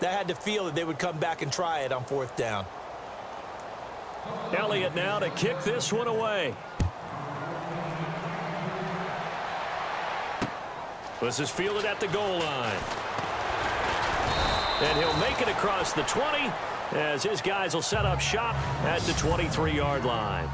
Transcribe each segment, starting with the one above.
That had to feel that they would come back and try it on 4th down. Elliott now to kick this one away. This is fielded at the goal line. And he'll make it across the 20 as his guys will set up shop at the 23-yard line.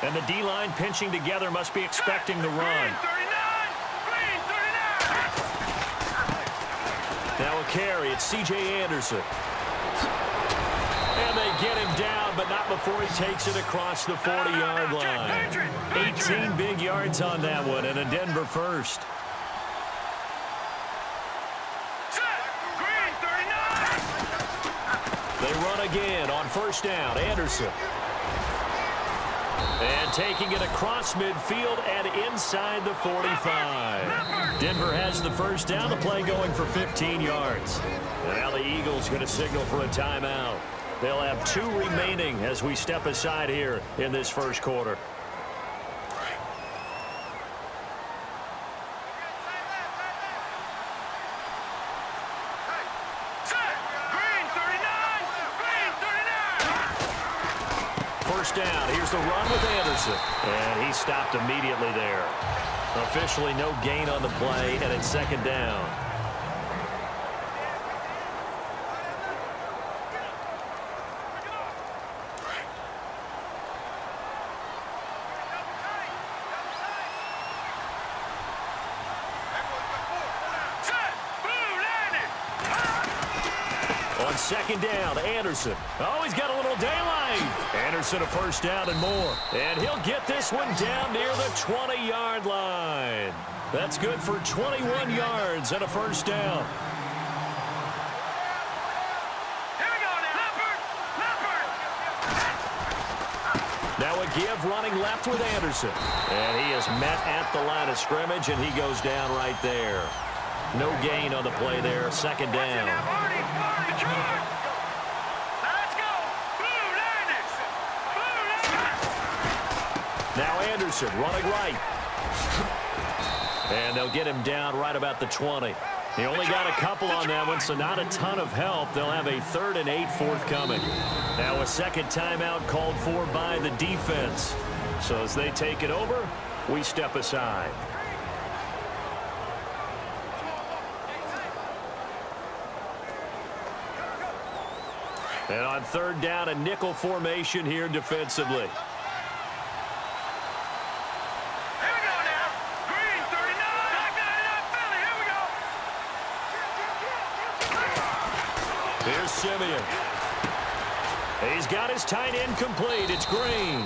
And the D-line pinching together must be expecting the run. Now a carry. It's C.J. Anderson. And they get him down, but not before he takes it across the 40-yard line. 18 big yards on that one, and a Denver first. They run again on 1st down. Anderson. And taking it across midfield and inside the 45. Denver has the 1st down. The play going for 15 yards. And now the Eagles going to signal for a timeout. They'll have 2 remaining as we step aside here in this 1st quarter. Down. Here's the run with Anderson. And he stopped immediately there. Officially no gain on the play, and it's 2nd down. On 2nd down, Anderson. Oh, he's got a little daylight. Anderson a 1st down and more. And he'll get this one down near the 20-yard line. That's good for 21 yards and a 1st down. Here we go now. Now a give running left with Anderson. And he is met at the line of scrimmage, and he goes down right there. No gain on the play there. 2nd down. Now Anderson running right. And they'll get him down right about the 20. He only got a couple on that one, so not a ton of help. They'll have a 3rd and 8 forthcoming. Now a 2nd timeout called for by the defense. So as they take it over, we step aside. And on 3rd down, a nickel formation here defensively. Here's Simeon. He's got his tight end complete. It's Green.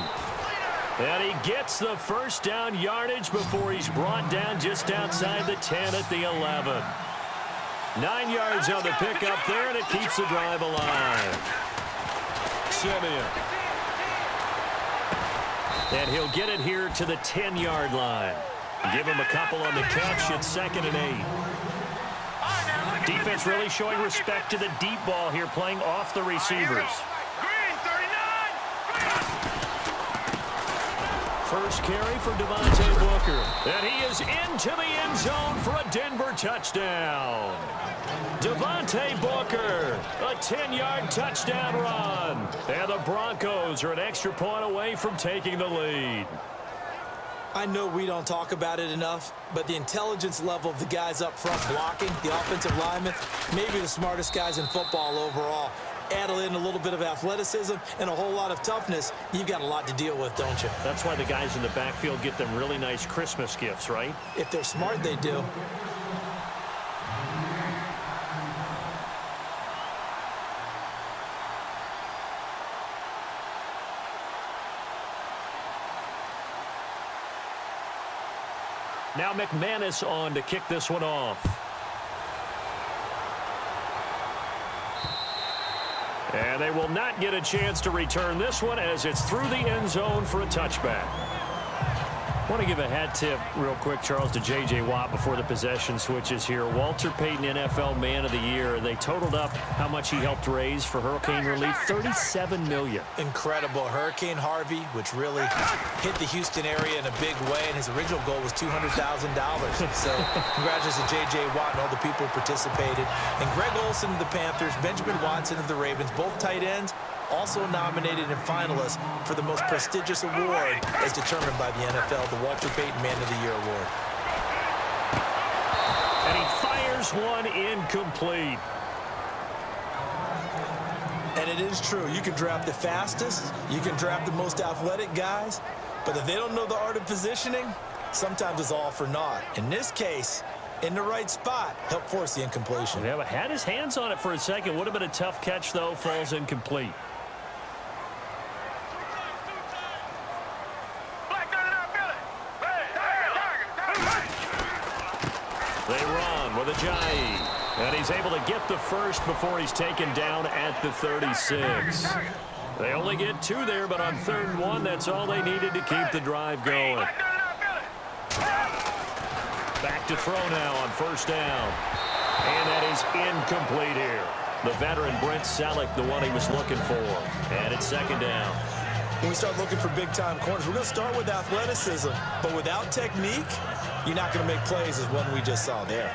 And he gets the 1st down yardage before he's brought down just outside the 10 at the 11. 9 yards on the pickup there, and it keeps the drive alive. Simeon. And he'll get it here to the 10-yard line. Give him a couple on the catch. It's 2nd and 8. Defense really showing respect to the deep ball here, playing off the receivers. First carry for Devontae Booker. And he is into the end zone for a Denver touchdown. Devontae Booker, a 10-yard touchdown run. And the Broncos are an extra point away from taking the lead. I know we don't talk about it enough, but the intelligence level of the guys up front blocking, the offensive linemen, maybe the smartest guys in football overall. Add in a little bit of athleticism and a whole lot of toughness, you've got a lot to deal with, don't you? That's why the guys in the backfield get them really nice Christmas gifts, right? If they're smart, they do. Now McManus on to kick this one off. And they will not get a chance to return this one as it's through the end zone for a touchback. Want to give a hat tip real quick, Charles, to J.J. Watt before the possession switches here. Walter Payton, NFL Man of the Year. They totaled up how much he helped raise for hurricane relief, $37 million. Incredible. Hurricane Harvey, which really hit the Houston area in a big way, and his original goal was $200,000. So congratulations to J.J. Watt and all the people who participated. And Greg Olsen of the Panthers, Benjamin Watson of the Ravens, both tight ends, also nominated and finalists for the most prestigious award as determined by the NFL, the Walter Payton Man of the Year Award. And he fires one incomplete. And it is true. You can draft the fastest, you can draft the most athletic guys, but if they don't know the art of positioning, sometimes it's all for naught. In this case, in the right spot, help force the incompletion. Yeah, but had his hands on it for a second. Would have been a tough catch, though. Falls incomplete. They run with Ajayi. And he's able to get the first before he's taken down at the 36. They only get 2 there, but on 3rd and 1, that's all they needed to keep the drive going. Back to throw now on 1st down. And that is incomplete here. The veteran Brent Selleck, the one he was looking for. And it's 2nd down. When we start looking for big-time corners, we're going to start with athleticism. But without technique, you're not going to make plays as one we just saw there.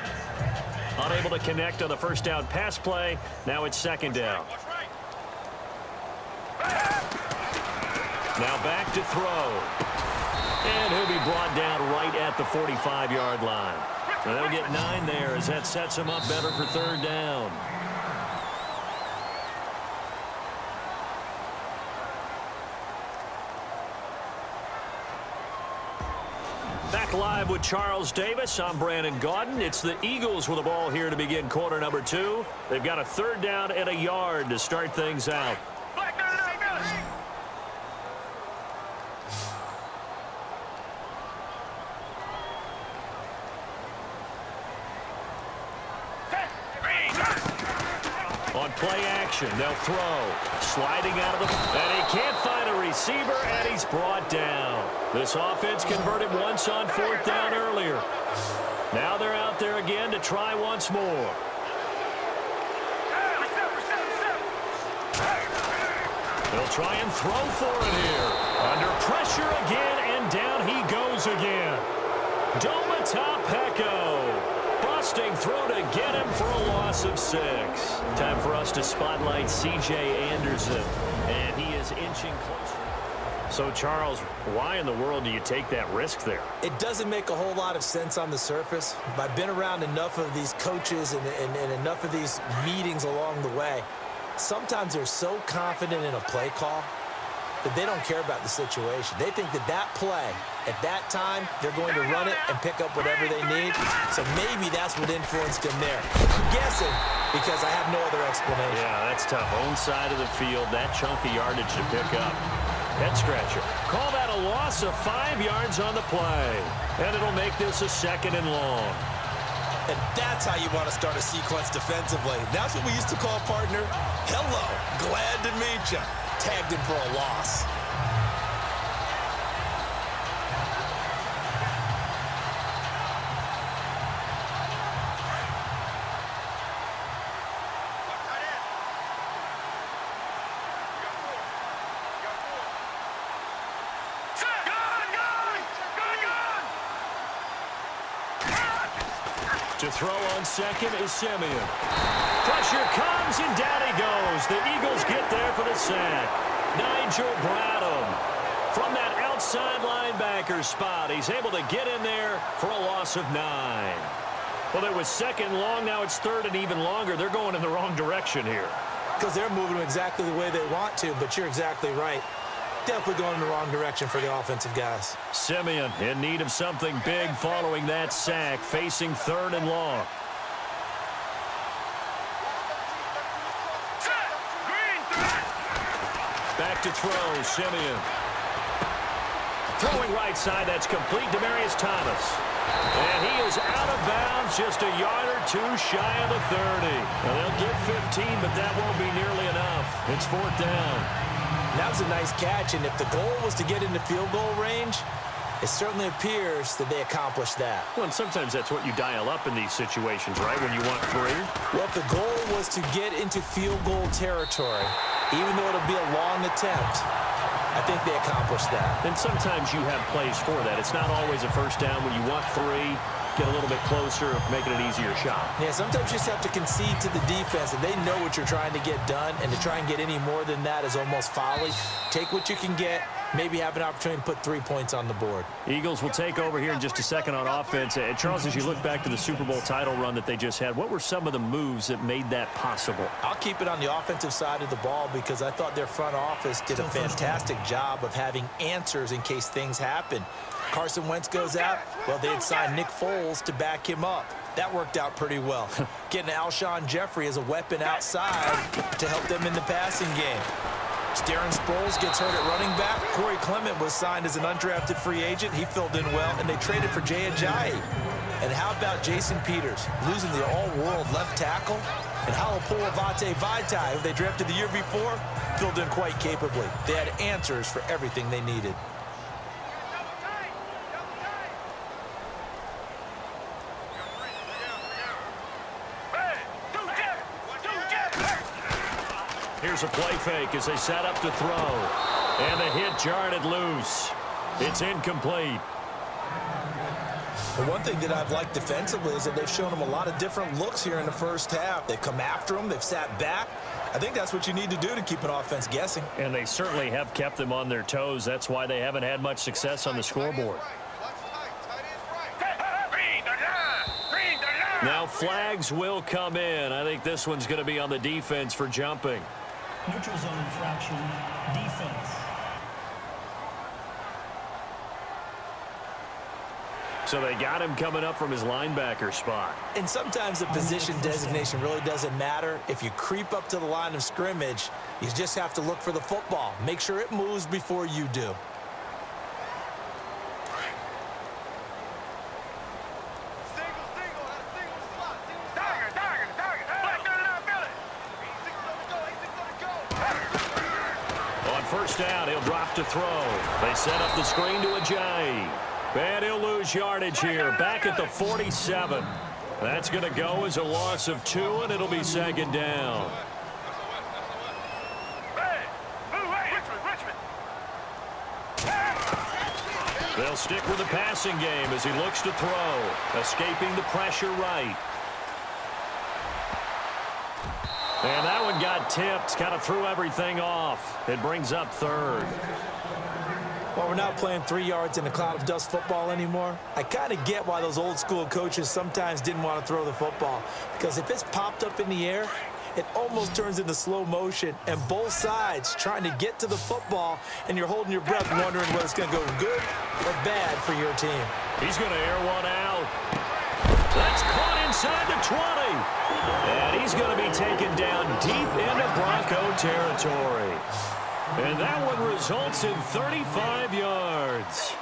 Unable to connect on the 1st down pass play. Now it's 2nd down. Now back to throw. And he'll be brought down right at the 45-yard line. So they'll get 9 there as that sets him up better for 3rd down. Back live with Charles Davis. I'm Brandon Gaudin. It's the Eagles with the ball here to begin quarter number 2. They've got a 3rd down and a yard to start things out. On play action, they'll throw. Sliding out of the... And he can't find a receiver, and he's brought down. This offense converted once on 4th down earlier. Now they're out there again to try once more. They'll try and throw for it here. Under pressure again, and down he goes again. Domata Peko. Busting through to get him for a loss of 6. Time for us to spotlight C.J. Anderson. And he is inching closer. So, Charles, why in the world do you take that risk there? It doesn't make a whole lot of sense on the surface. I've been around enough of these coaches and enough of these meetings along the way. Sometimes they're so confident in a play call that they don't care about the situation. They think that that play, at that time, they're going to run it and pick up whatever they need. So maybe that's what influenced him there. I'm guessing because I have no other explanation. Yeah, that's tough. Own side of the field, that chunk of yardage to pick up. Head scratcher. Call that a loss of 5 yards on the play. And it'll make this a 2nd and long. And that's how you want to start a sequence defensively. That's what we used to call, partner, hello, glad to meet you. Tagged him for a loss. To throw on 2nd is Simeon. Pressure comes, and down he goes. The Eagles get there for the sack. Nigel Bradham from that outside linebacker spot. He's able to get in there for a loss of 9. Well, it was 2nd long. Now it's 3rd and even longer. They're going in the wrong direction here. Because they're moving exactly the way they want to, but you're exactly right. Definitely going in the wrong direction for the offensive guys. Simeon in need of something big following that sack, facing 3rd and long. Back to throw, Simeon. Throwing right side, that's complete. Demaryius Thomas. And he is out of bounds, just a yard or 2 shy of the 30. Well, they'll get 15, but that won't be nearly enough. It's 4th down. That was a nice catch, and if the goal was to get into field goal range, It certainly appears that they accomplished that. Well, and sometimes that's what you dial up in these situations, right, when you want 3? Well, if the goal was to get into field goal territory, even though it'll be a long attempt, I think they accomplished that. And sometimes you have plays for that. It's not always a first down when you want 3. Get a little bit closer, making an easier shot. Yeah, sometimes you just have to concede to the defense, and they know what you're trying to get done, and to try and get any more than that is almost folly. Take what you can get, maybe have an opportunity to put 3 points on the board. Eagles will take over here in just a second on offense. And Charles, as you look back to the Super Bowl title run that they just had, what were some of the moves that made that possible? I'll keep it on the offensive side of the ball because I thought their front office did a fantastic job of having answers in case things happen. Carson Wentz goes out, well, they had signed Nick Foles to back him up. That worked out pretty well. Getting Alshon Jeffrey as a weapon outside to help them in the passing game. Darren Sproles gets hurt at running back. Corey Clement was signed as an undrafted free agent. He filled in well, and they traded for Jay Ajayi. And how about Jason Peters, losing the all-world left tackle? And Halapua Vitae, who they drafted the year before, filled in quite capably. They had answers for everything they needed. Here's a play fake as they set up to throw. And the hit jarred it loose. It's incomplete. The one thing that I've liked defensively is that they've shown them a lot of different looks here in the first half. They've come after them. They've sat back. I think that's what you need to do to keep an offense guessing. And they certainly have kept them on their toes. That's why they haven't had much success on the scoreboard. Now flags will come in. I think this one's going to be on the defense for jumping. Neutral zone infraction, defense. So they got him coming up from his linebacker spot. And sometimes the position designation really doesn't matter. If you creep up to the line of scrimmage, you just have to look for the football. Make sure it moves before you do. First down, he'll drop to throw. They set up the screen to Ajayi. And he'll lose yardage here, back at the 47. That's going to go as a loss of 2, and it'll be second down. They'll stick with the passing game as he looks to throw, escaping the pressure right. And that one got tipped, kind of threw everything off. It brings up third. Well, we're not playing 3 yards in a cloud of dust football anymore. I kind of get why those old school coaches sometimes didn't want to throw the football. Because if it's popped up in the air, it almost turns into slow motion. And both sides trying to get to the football, and you're holding your breath wondering whether it's going to go good or bad for your team. He's going to air one out. That's caught inside the 20. And he's going to be taken down deep into Bronco territory. And that one results in 35 yards.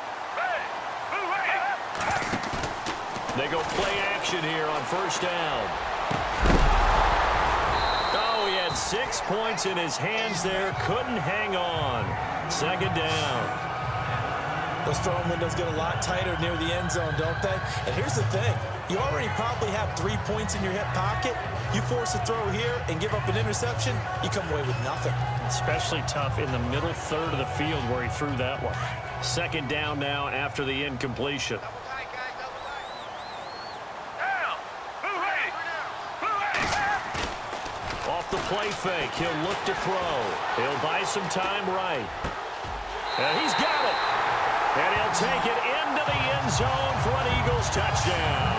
They go play action here on first down. Oh, he had 6 points in his hands there. Couldn't hang on. Second down. Those throwing windows get a lot tighter near the end zone, don't they? And here's the thing. You already probably have 3 points in your hip pocket. You force a throw here and give up an interception, you come away with nothing. Especially tough in the middle third of the field where he threw that one. Second down now after the incompletion. Off the play fake, he'll look to throw. He'll buy some time right. And he's got it. And he'll take it into the end zone for an Eagles touchdown.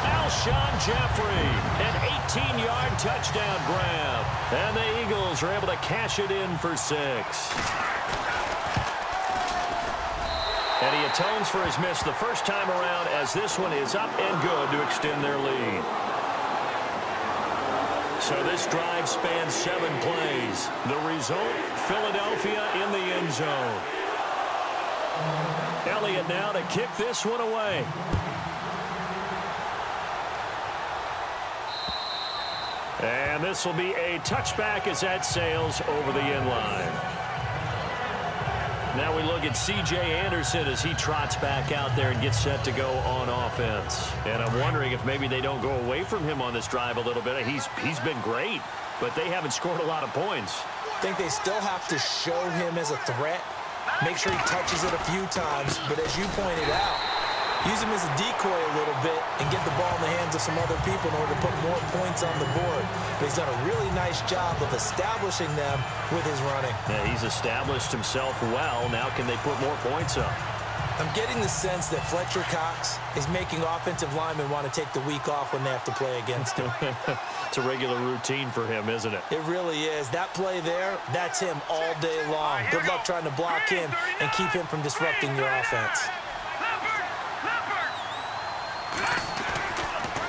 Alshon Jeffrey, an 18-yard touchdown grab. And the Eagles are able to cash it in for 6. And he atones for his miss the first time around as this one is up and good to extend their lead. So this drive spans 7 plays. The result, Philadelphia in the end zone. Elliott now to kick this one away. And this will be a touchback as that sails over the end line. Now we look at C.J. Anderson as he trots back out there and gets set to go on offense. And I'm wondering if maybe they don't go away from him on this drive a little bit. He's been great, but they haven't scored a lot of points. I think they still have to show him as a threat, make sure he touches it a few times, but as you pointed out, use him as a decoy a little bit and get the ball in the hands of some other people in order to put more points on the board. But he's done a really nice job of establishing them with his running. Yeah, he's established himself well. Now can they put more points up? I'm getting the sense that Fletcher Cox is making offensive linemen want to take the week off when they have to play against him. It's a regular routine for him, isn't it? It really is. That play there, that's him all day long. Good luck trying to block him and keep him from disrupting your offense.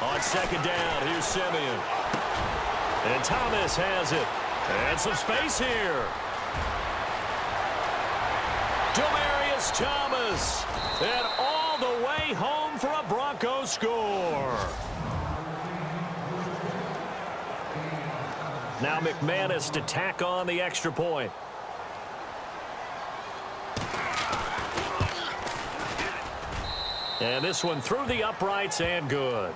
On second down, here's Simeon. And Thomas has it. And some space here. Demaryius Thomas. And all the way home for a Broncos score. Now McManus to tack on the extra point. And this one through the uprights and good.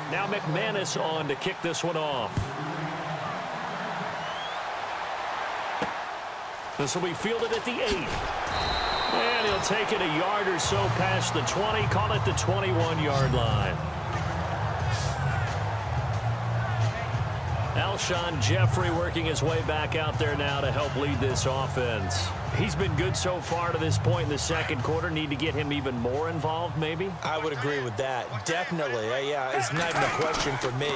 Now McManus on to kick this one off. This will be fielded at the 8. And he'll take it a yard or so past the 20, call it the 21-yard line. Alshon Jeffrey working his way back out there now to help lead this offense. He's been good so far to this point in the second quarter. Need to get him even more involved, maybe? I would agree with that. Definitely. Yeah, it's not even a question for me.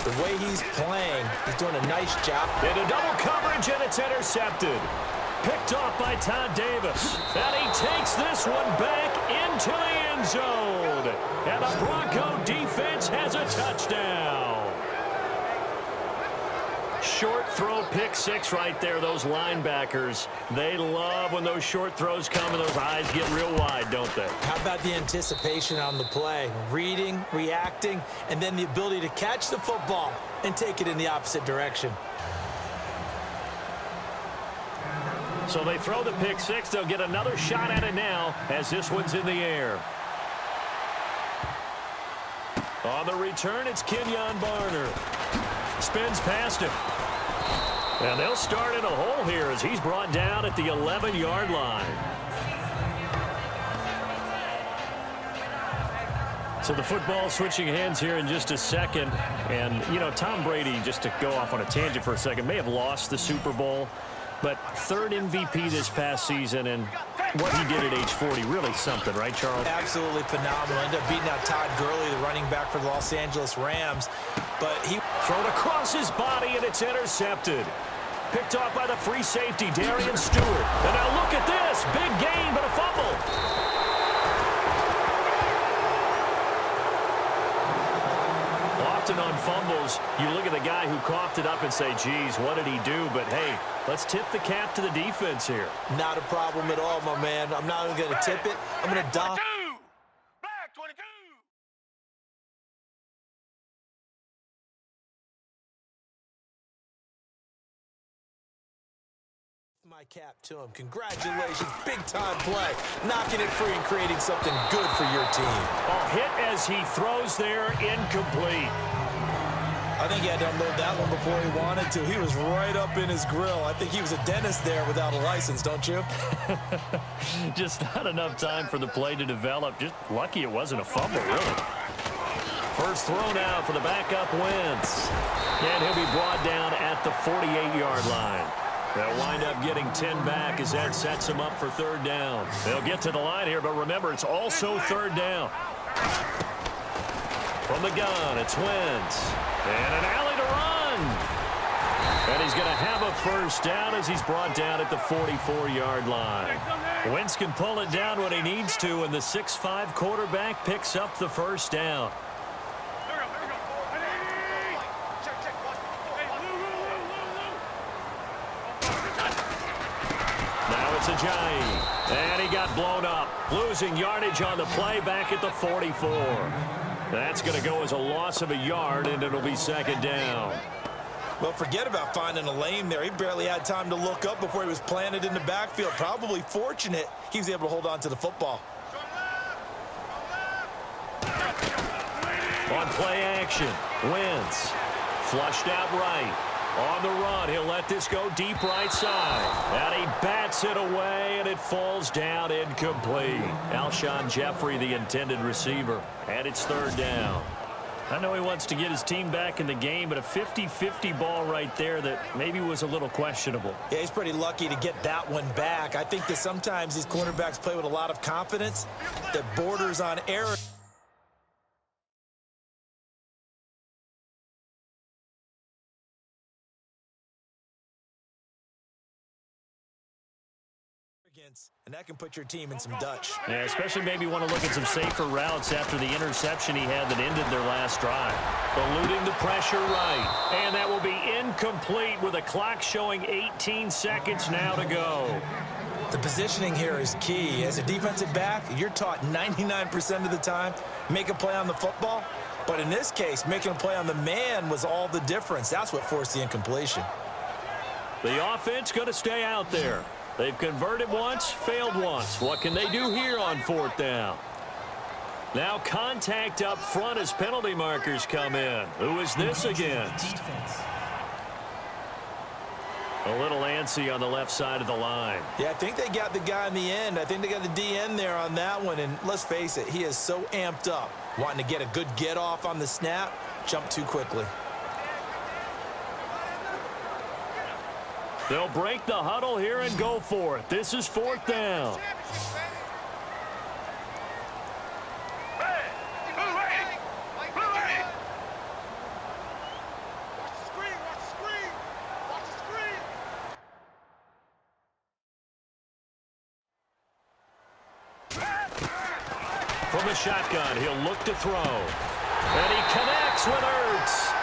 The way he's playing, he's doing a nice job. Into double coverage, and it's intercepted. Picked off by Todd Davis. And he takes this one back into the end zone. And the Bronco defense has a touchdown. Short throw, pick six right there. Those linebackers, they love when those short throws come and those eyes get real wide, don't they? How about the anticipation on the play? Reading, reacting, and then the ability to catch the football and take it in the opposite direction. So they throw the pick six. They'll get another shot at it now as this one's in the air. On the return, it's Kenyon Barner. Spins past him. And they'll start in a hole here as he's brought down at the 11-yard line. So the football switching hands here in just a second. And, you know, Tom Brady, just to go off on a tangent for a second, may have lost the Super Bowl. But third MVP this past season, and what he did at age 40, really something, right, Charles? Absolutely phenomenal. Ended up beating out Todd Gurley, the running back for the Los Angeles Rams. But he thrown across his body, and it's intercepted. Picked off by the free safety, Darian Stewart. And now look at this. Big gain, but a fumble. Often on fumbles, you look at the guy who coughed it up and say, geez, what did he do? But, hey, let's tip the cap to the defense here. Not a problem at all, my man. I'm not even going to tip it. I'm going to dock. Back 22. My cap to him. Congratulations. Big-time play. Knocking it free and creating something good for your team. A hit as he throws there, incomplete. I think he had to unload that one before he wanted to. He was right up in his grill. I think he was a dentist there without a license, don't you? Just not enough time for the play to develop. Just lucky it wasn't a fumble, really. First throw now for the backup Wentz. And he'll be brought down at the 48-yard line. They'll wind up getting 10 back as that sets them up for third down. They'll get to the line here, but remember, it's also third down. From the gun, it's Wentz. And an alley to run. And he's going to have a first down as he's brought down at the 44-yard line. Wentz can pull it down when he needs to, and the 6'5" quarterback picks up the first down. Now it's Ajayi. And he got blown up. Losing yardage on the play back at the 44. That's going to go as a loss of a yard, and it'll be second down. Well, forget about finding a lane there. He barely had time to look up before he was planted in the backfield. Probably fortunate he was able to hold on to the football. On play action, Wentz flushed out right. On the run, he'll let this go deep right side. And he bats it away, and it falls down incomplete. Alshon Jeffrey, the intended receiver, and it's third down. I know he wants to get his team back in the game, but a 50-50 ball right there that maybe was a little questionable. Yeah, he's pretty lucky to get that one back. I think that sometimes these quarterbacks play with a lot of confidence that borders on error. And that can put your team in some Dutch. Yeah, especially maybe want to look at some safer routes after the interception he had that ended their last drive. Eluding the pressure right. And that will be incomplete with a clock showing 18 seconds now to go. The positioning here is key. As a defensive back, you're taught 99% of the time, make a play on the football. But in this case, making a play on the man was all the difference. That's what forced the incompletion. The offense going to stay out there. They've converted once, failed once. What can they do here on fourth down? Now contact up front as penalty markers come in. Who is this against? A little antsy on the left side of the line. Yeah, I think they got the guy in the end. I think they got the DN there on that one. And let's face it, he is so amped up, wanting to get a good get off on the snap, jump too quickly. They'll break the huddle here and go for it. This is fourth down. From the shotgun, he'll look to throw. And he connects with Ertz.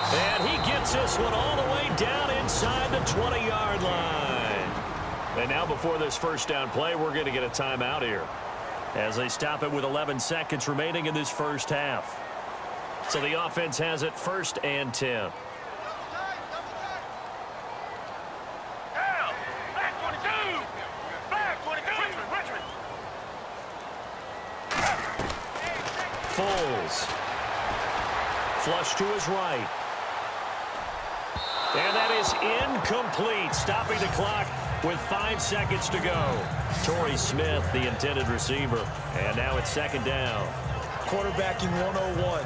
And he gets this one all the way down inside the 20-yard line. And now before this first down play, we're going to get a timeout here as they stop it with 11 seconds remaining in this first half. So the offense has it first and 10. Foles. Flush to his right. And that is incomplete, stopping the clock with 5 seconds to go. Torrey Smith, the intended receiver. And now it's second down. Quarterbacking 101.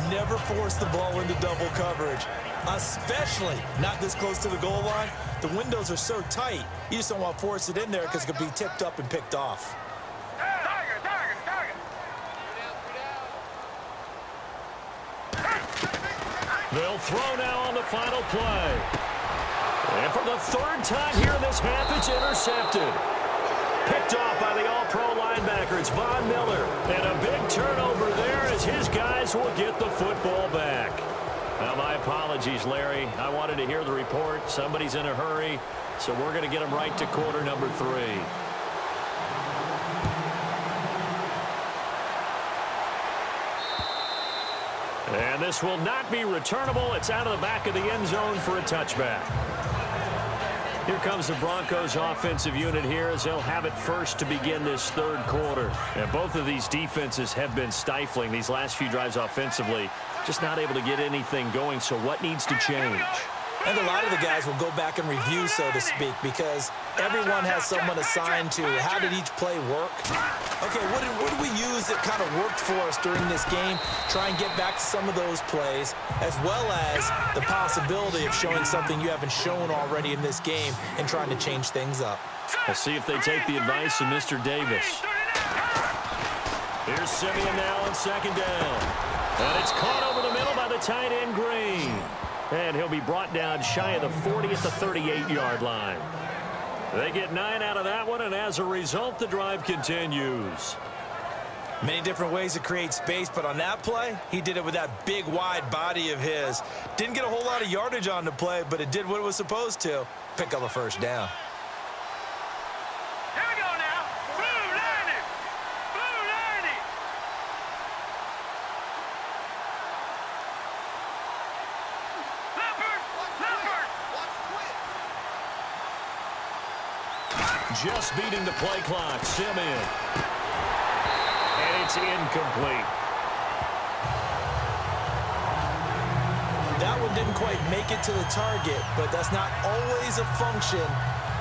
Never force the ball into double coverage, especially not this close to the goal line. The windows are so tight, you just don't want to force it in there because it could be tipped up and picked off. They'll throw now on the final play. And for the third time here in this half, it's intercepted. Picked off by the all-pro linebacker. It's Von Miller. And a big turnover there as his guys will get the football back. Now, my apologies, Larry. I wanted to hear the report. Somebody's in a hurry, so we're going to get him right to quarter number 3. And this will not be returnable. It's out of the back of the end zone for a touchback. Here comes the Broncos offensive unit here as they'll have it first to begin this third quarter. And both of these defenses have been stifling these last few drives offensively. Just not able to get anything going. So what needs to change? And a lot of the guys will go back and review, so to speak, because everyone has someone assigned to how did each play work. Okay, what did we use that kind of worked for us during this game? Try and get back to some of those plays, as well as the possibility of showing something you haven't shown already in this game and trying to change things up. We'll see if they take the advice of Mr. Davis. Here's Simeon now on second down. And it's caught over the middle by the tight end Green. And he'll be brought down shy of the 40 at the 38-yard line. They get 9 out of that one, and as a result, the drive continues. Many different ways to create space, but on that play, he did it with that big, wide body of his. Didn't get a whole lot of yardage on the play, but it did what it was supposed to, pick up a first down. Here we go now. Blue 90. Blue 90. Just beating the play clock. Simeon. And it's incomplete. That one didn't quite make it to the target, but that's not always a function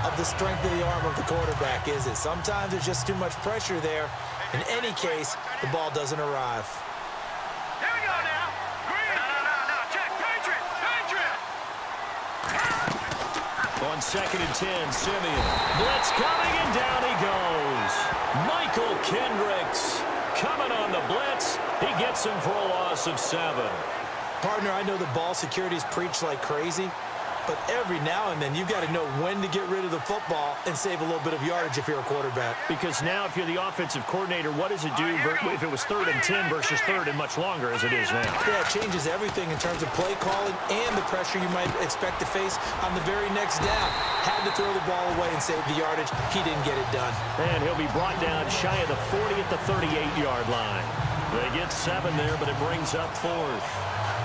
of the strength of the arm of the quarterback, is it? Sometimes there's just too much pressure there. In any case, the ball doesn't arrive. Here we go now. Green. No. Check. Patriot. On 2nd and 10, Simeon. Blitz coming, and down he goes. Michael Kendricks coming on the blitz. He gets him for a loss of 7. Partner, I know the ball security's preached like crazy, but every now and then you've got to know when to get rid of the football and save a little bit of yardage if you're a quarterback. Because now if you're the offensive coordinator, what does it do if it was 3rd and 10 versus 3rd and much longer as it is now? Yeah, it changes everything in terms of play calling and the pressure you might expect to face on the very next down. Had to throw the ball away and save the yardage. He didn't get it done. And he'll be brought down shy of the 40 at the 38-yard line. They get 7 there, but it brings up 4th.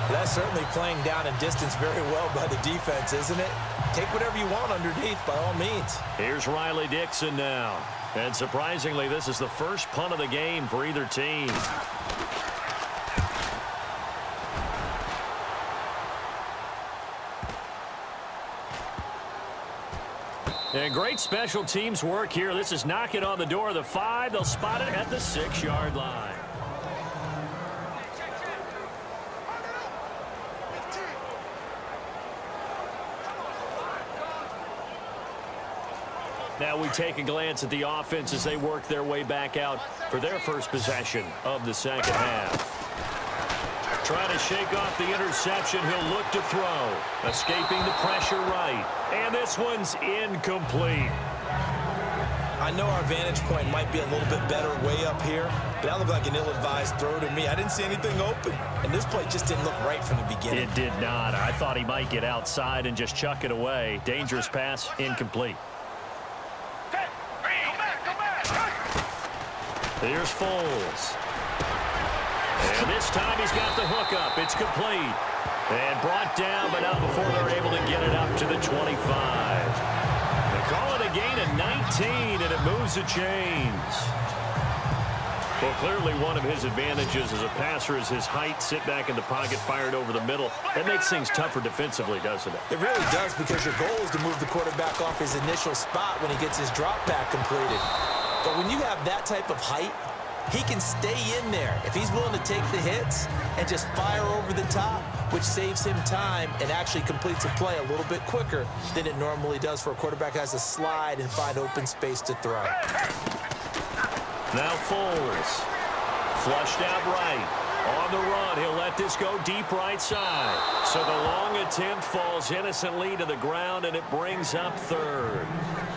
That's certainly playing down and distance very well by the defense, isn't it? Take whatever you want underneath, by all means. Here's Riley Dixon now. And surprisingly, this is the first punt of the game for either team. And great special teams work here. This is knocking on the door of the 5. They'll spot it at the 6-yard line. Now we take a glance at the offense as they work their way back out for their first possession of the second half. Trying to shake off the interception. He'll look to throw. Escaping the pressure right. And this one's incomplete. I know our vantage point might be a little bit better way up here, but that looked like an ill-advised throw to me. I didn't see anything open, and this play just didn't look right from the beginning. It did not. I thought he might get outside and just chuck it away. Dangerous pass, incomplete. Here's Foles. And this time he's got the hook up. It's complete. And brought down, but not before they're able to get it up to the 25. They call it a gain of 19, and it moves the chains. Well, clearly one of his advantages as a passer is his height. Sit back in the pocket, fired over the middle. That makes things tougher defensively, doesn't it? It really does, because your goal is to move the quarterback off his initial spot when he gets his drop back completed. But when you have that type of height, he can stay in there if he's willing to take the hits and just fire over the top, which saves him time and actually completes a play a little bit quicker than it normally does for a quarterback who has to slide and find open space to throw. Now Foles. Flushed out right. On the run, he'll let this go deep right side. So the long attempt falls innocently to the ground, and it brings up 3rd.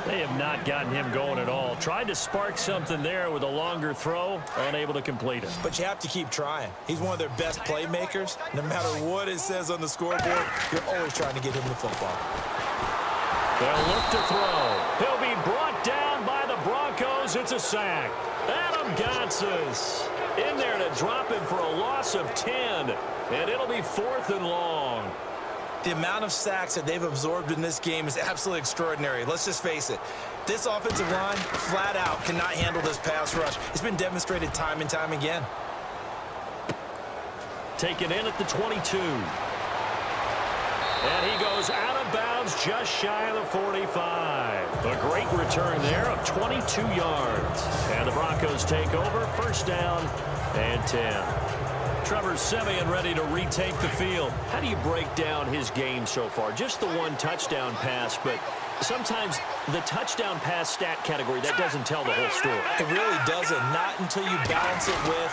They have not gotten him going at all. Tried to spark something there with a longer throw, unable to complete it. But you have to keep trying. He's one of their best playmakers. No matter what it says on the scoreboard, you're always trying to get him the football. They'll look to throw. He'll be brought down by the Broncos. It's a sack. Adam Gotsis in there to drop him for a loss of 10. And it'll be 4th and long. The amount of sacks that they've absorbed in this game is absolutely extraordinary. Let's just face it. This offensive line, flat out, cannot handle this pass rush. It's been demonstrated time and time again. Taken in at the 22. And he goes out of bounds just shy of the 45. A great return there of 22 yards. And the Broncos take over. First down and 10. Trevor Siemian ready to retake the field. How do you break down his game so far? Just the one touchdown pass, but sometimes the touchdown pass stat category, that doesn't tell the whole story. It really doesn't, not until you balance it with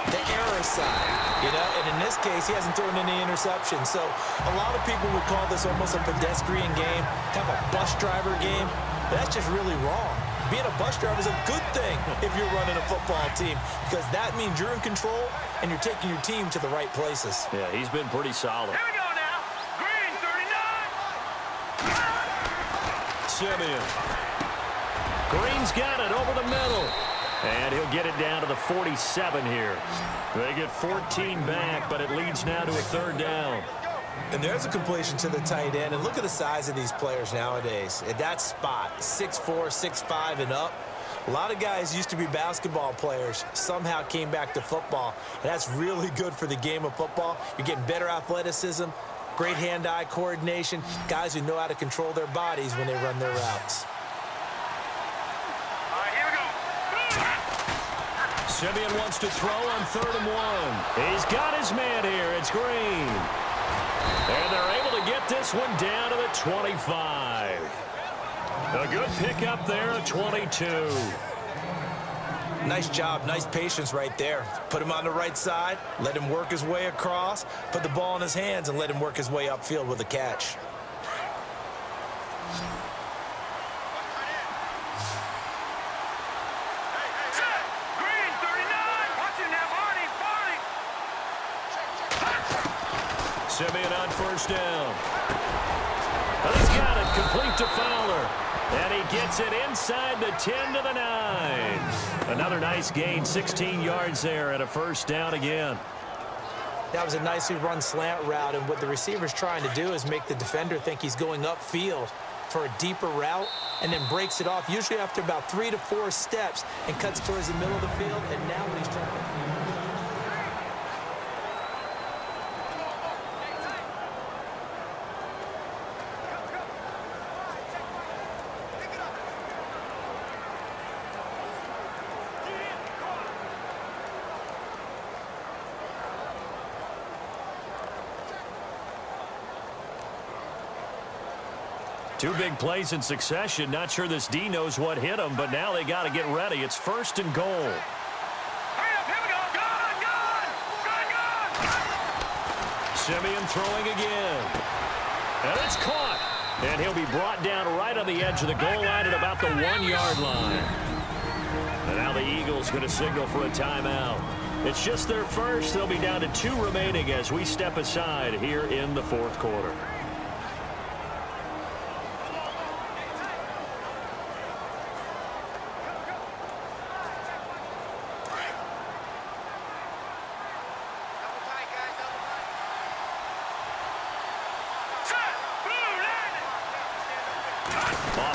the error side, you know, and in this case, he hasn't thrown any interceptions. So a lot of people would call this almost a pedestrian game, kind of a bus driver game, but that's just really wrong. Being a bus driver is a good thing if you're running a football team, because that means you're in control and you're taking your team to the right places. Yeah, he's been pretty solid. Here we go now. Green, 39. Siemian. Green's got it over the middle. And he'll get it down to the 47 here. They get 14 back, but it leads now to a 3rd down. And there's a completion to the tight end. And look at the size of these players nowadays. At that spot, 6'4", 6'5", and up. A lot of guys used to be basketball players, somehow came back to football. And that's really good for the game of football. You're getting better athleticism, great hand-eye coordination, guys who know how to control their bodies when they run their routes. All right, here we go. Simeon wants to throw on 3rd and 1. He's got his man here. It's Green. And they're able to get this one down to the 25. A good pickup there at 22. Nice job, nice patience right there. Put him on the right side, let him work his way across, put the ball in his hands, and let him work his way upfield with a catch. Green, 39. Watch it now, Barney. Simeon on 1st down. He's got it, complete to Fowler. And he gets it inside the 10 to the 9. Another nice gain, 16 yards there and a 1st down again. That was a nicely run slant route, and what the receiver's trying to do is make the defender think he's going upfield for a deeper route and then breaks it off, usually after about 3 to 4 steps, and cuts towards the middle of the field, and now what he's trying to do. Two big plays in succession. Not sure this D knows what hit him, but now they got to get ready. It's 1st and goal. Hurry up, here we go. Gun. Simeon throwing again. And it's caught. And he'll be brought down right on the edge of the goal line at about the 1-yard line. And now the Eagles going to signal for a timeout. It's just their first. They'll be down to 2 remaining as we step aside here in the 4th quarter.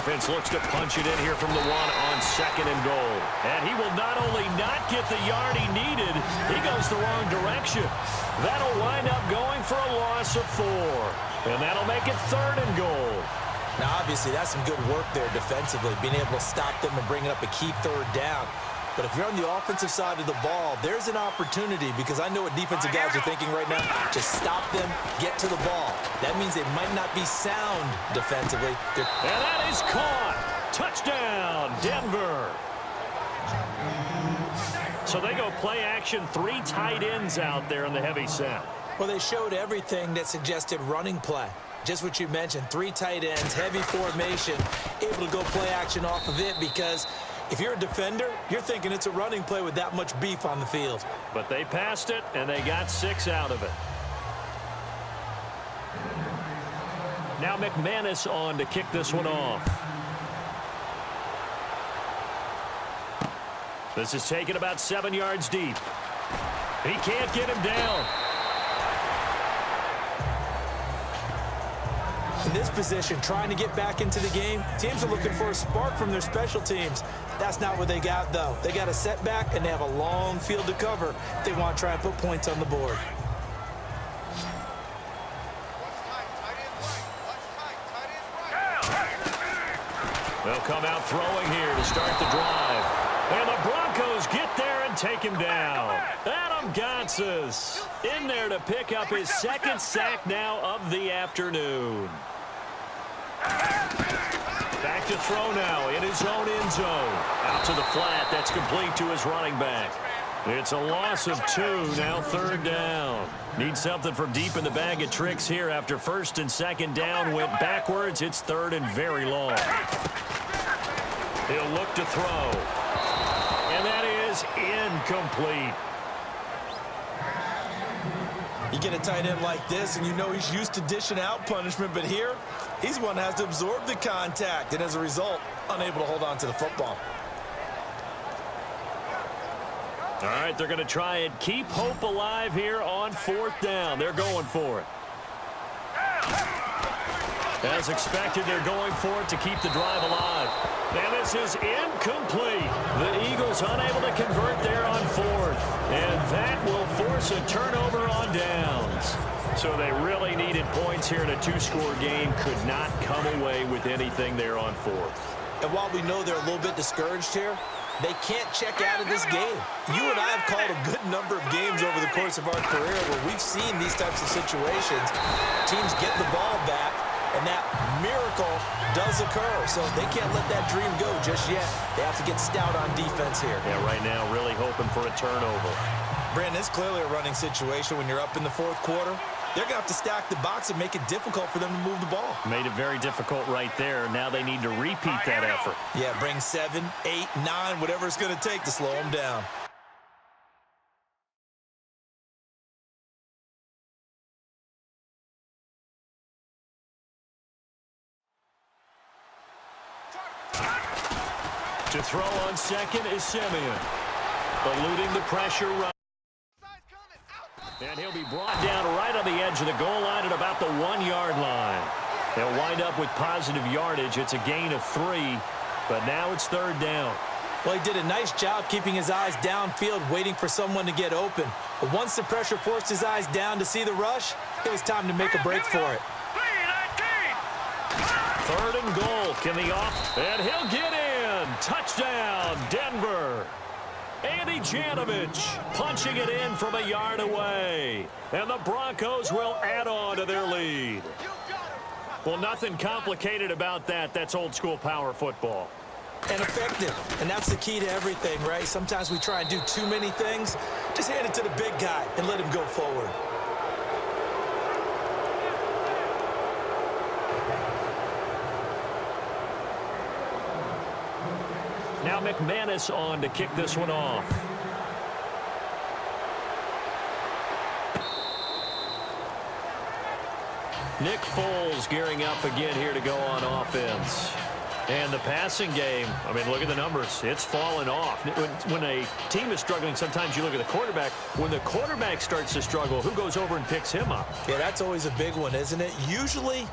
Offense looks to punch it in here from the 1 on 2nd and goal. And he will not only not get the yard he needed, he goes the wrong direction. That'll wind up going for a loss of 4. And that'll make it 3rd and goal. Now, obviously, that's some good work there defensively, being able to stop them and bringing up a key 3rd down. But if you're on the offensive side of the ball, there's an opportunity, because I know what defensive guys are thinking right now. Just stop them, get to the ball. That means they might not be sound defensively. And that is caught. Touchdown, Denver. So they go play action, 3 tight ends out there in the heavy set. Well, they showed everything that suggested running play. Just what you mentioned, 3 tight ends, heavy formation, able to go play action off of it, because if you're a defender, you're thinking it's a running play with that much beef on the field. But they passed it, and they got 6 out of it. Now McManus on to kick this one off. This is taken about 7 yards deep. He can't get him down. In this position, trying to get back into the game, teams are looking for a spark from their special teams. That's not what they got, though. They got a setback, and they have a long field to cover if they want to try and put points on the board. They'll come out throwing here to start the drive. And the Broncos get there and take him down. Adam Gotsis in there to pick up his 2nd sack now of the afternoon. Back to throw now in his own end zone. Out to the flat. That's complete to his running back. It's a loss of 2, now 3rd down. Need something from deep in the bag of tricks here after 1st and 2nd down went backwards. It's 3rd and very long. He'll look to throw. And that is incomplete. You get a tight end like this, and you know he's used to dishing out punishment, but here, he's one that has to absorb the contact, and as a result, unable to hold on to the football. All right, they're going to try and keep hope alive here on 4th down. They're going for it. As expected, they're going for it to keep the drive alive. And this is incomplete. The Eagles unable to convert there on fourth. And that will force a turnover on downs. So they really needed points here in a two-score game. Could not come away with anything there on fourth. And while we know they're a little bit discouraged here, they can't check out of this game. You and I have called a good number of games over the course of our career where we've seen these types of situations. Teams get the ball back, and that miracle does occur. So they can't let that dream go just yet. They have to get stout on defense here. Yeah, right now really hoping for a turnover. Brandon, it's clearly a running situation when you're up in the fourth quarter. They're going to have to stack the box and make it difficult for them to move the ball. Made it very difficult right there. Now they need to repeat that effort. Yeah, bring 7, 8, 9, whatever it's going to take to slow them down. To throw on second is Simeon. Eluding the pressure run. And he'll be brought down right on the edge of the goal line at about the 1-yard line. They'll wind up with positive yardage. It's a gain of 3, but now it's third down. Well, he did a nice job keeping his eyes downfield, waiting for someone to get open. But once the pressure forced his eyes down to see the rush, it was time to make a break for it. Third and goal. Can the off? And he'll get in. Touchdown, Denver. Andy Janovich punching it in from a yard away. And the Broncos will add on to their lead. Well, nothing complicated about that. That's old-school power football. And effective. And that's the key to everything, right? Sometimes we try and do too many things. Just hand it to the big guy and let him go forward. Now McManus on to kick this one off. Nick Foles gearing up again here to go on offense. And the passing game, I mean, look at the numbers. It's fallen off. When a team is struggling, sometimes you look at the quarterback. When the quarterback starts to struggle, who goes over and picks him up? Yeah, that's always a big one, isn't it? Usually,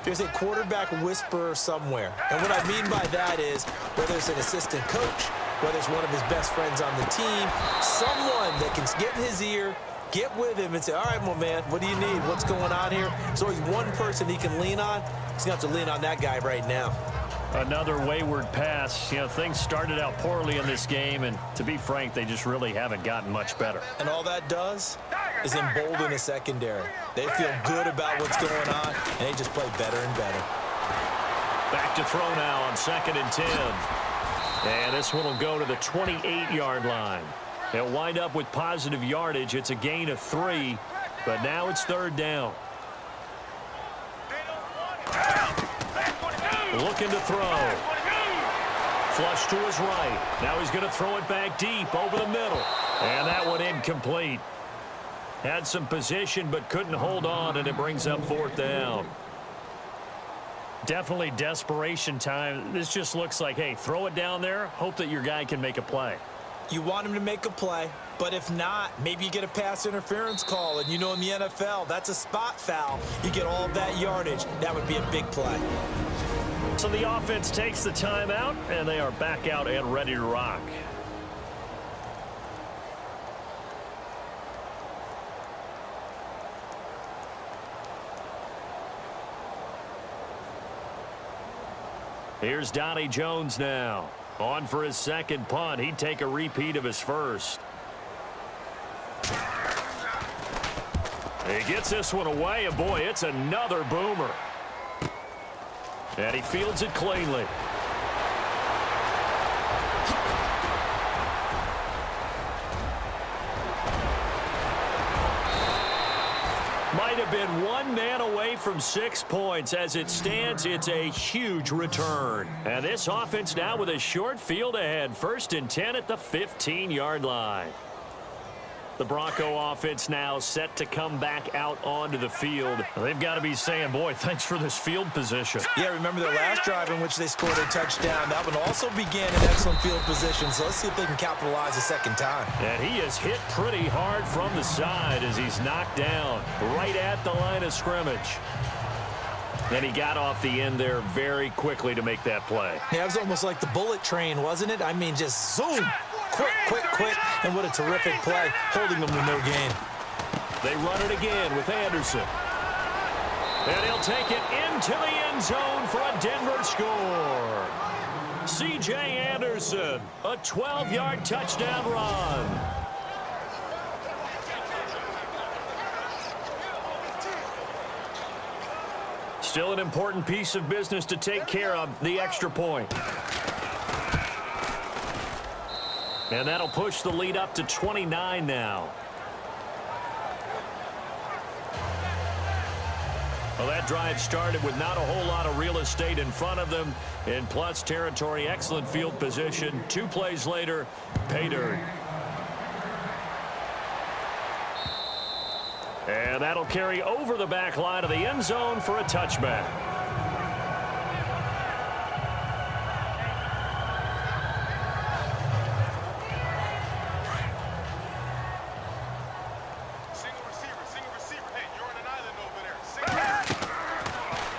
there's a quarterback whisperer somewhere. And what I mean by that is, whether it's an assistant coach, whether it's one of his best friends on the team, someone that can get in his ear, get with him and say, all right, my man, what do you need? What's going on here? There's always one person he can lean on. He's going to have to lean on that guy right now. Another wayward pass. You know, things started out poorly in this game, and to be frank, they just really haven't gotten much better. And all that does is embolden the secondary. They feel good about what's going on, and they just play better and better. Back to throw now on 2nd and 10. And this one will go to the 28-yard line. They'll wind up with positive yardage. It's a gain of 3, but now it's third down. Looking to throw. Flush to his right. Now he's going to throw it back deep over the middle. And that one incomplete. Had some position but couldn't hold on, and it brings up fourth down. Definitely desperation time. This just looks like, hey, throw it down there. Hope that your guy can make a play. You want him to make a play, but if not, maybe you get a pass interference call. And you know in the NFL, that's a spot foul. You get all that yardage. That would be a big play. So the offense takes the timeout, and they are back out and ready to rock. Here's Donnie Jones now. On for his second punt. He'd take a repeat of his first. He gets this one away, and boy, it's another boomer. And he fields it cleanly. Might have been one man away from 6 points. As it stands, it's a huge return. And this offense now with a short field ahead. 1st and 10 at the 15-yard line. The Bronco offense now set to come back out onto the field. They've got to be saying, boy, thanks for this field position. Yeah, remember their last drive in which they scored a touchdown. That one also began in excellent field position, so let's see if they can capitalize a second time. And he is hit pretty hard from the side as he's knocked down right at the line of scrimmage. And he got off the end there very quickly to make that play. Yeah, it was almost like the bullet train, wasn't it? I mean, just zoom. Quick, quick, quick. And what a terrific play, holding them to no gain. They run it again with Anderson. And he'll take it into the end zone for a Denver score. C.J. Anderson, a 12-yard touchdown run. Still an important piece of business to take care of, the extra point. And that'll push the lead up to 29 now. Well, that drive started with not a whole lot of real estate in front of them. In plus territory, excellent field position. 2 plays later, pay dirt. And that'll carry over the back line of the end zone for a touchback.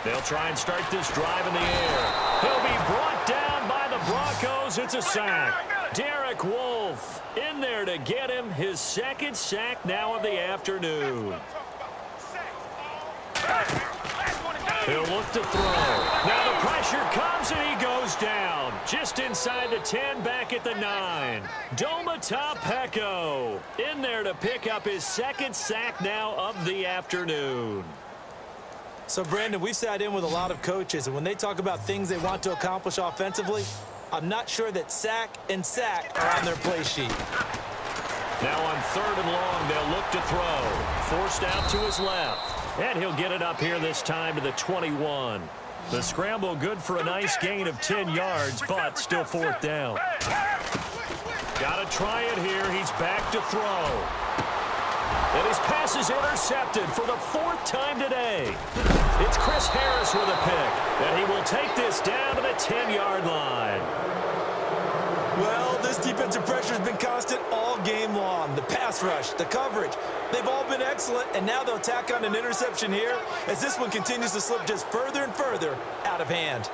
They'll try and start this drive in the air. He'll be brought down by the Broncos. It's a sack. Derek Wolfe in there to get him his second sack now of the afternoon. He'll look to throw. Now the pressure comes and he goes down. Just inside the 10, back at the 9. Domata Peko in there to pick up his second sack now of the afternoon. So, Brandon, we've sat in with a lot of coaches, and when they talk about things they want to accomplish offensively, I'm not sure that sack and sack are on their play sheet. Now on 3rd and long, they'll look to throw. Forced out to his left. And he'll get it up here this time to the 21. The scramble good for a nice gain of 10 yards, but still 4th down. Got to try it here. He's back to throw. And his pass is intercepted for the 4th time today. It's Chris Harris with a pick. And he will take this down to the 10-yard line. Well, this defensive pressure has been constant all game long. The pass rush, the coverage, they've all been excellent. And now they'll tack on an interception here as this one continues to slip just further and further out of hand.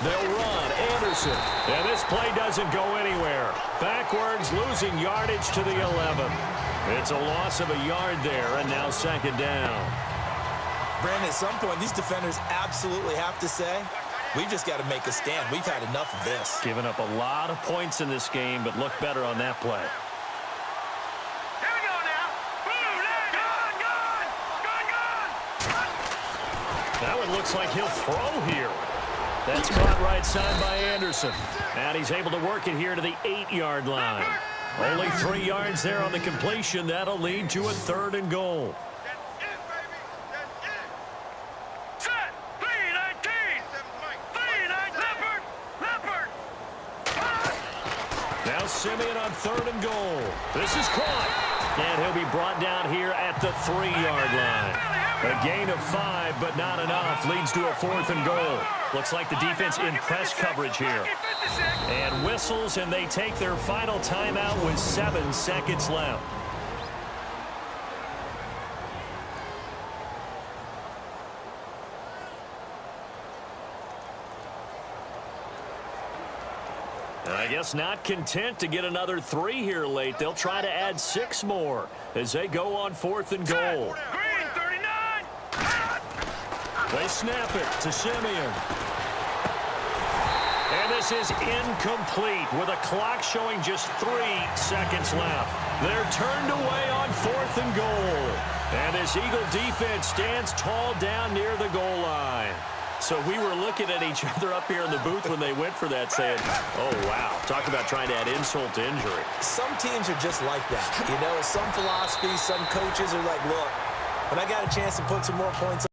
They'll run Anderson. And this play doesn't go anywhere. Backwards, losing yardage to the 11. It's a loss of a yard there, and now 2nd down. Brandon, at some point, these defenders absolutely have to say, we've just got to make a stand. We've had enough of this. Giving up a lot of points in this game, but look better on that play. Here we go now. Boom, gun. That one looks like he'll throw here. That's caught right side by Anderson. And he's able to work it here to the 8-yard line. Only 3 yards there on the completion. That'll lead to a 3rd and goal. Set. 3-19. 3-19. Leopard. Now Simeon on 3rd and goal. This is caught. And he'll be brought down here at the 3-yard line. A gain of 5, but not enough. Leads to a 4th and goal. Looks like the defense in press coverage here. And whistles, and they take their final timeout with 7 seconds left. And I guess not content to get another 3 here late. They'll try to add 6 more as they go on 4th and goal. Green 39. They snap it to Simeon. And this is incomplete with a clock showing just 3 seconds left. They're turned away on 4th and goal. And this Eagle defense stands tall down near the goal line. So we were looking at each other up here in the booth when they went for that saying, oh, wow, talk about trying to add insult to injury. Some teams are just like that. You know, some philosophies, some coaches are like, look, when I got a chance to put some more points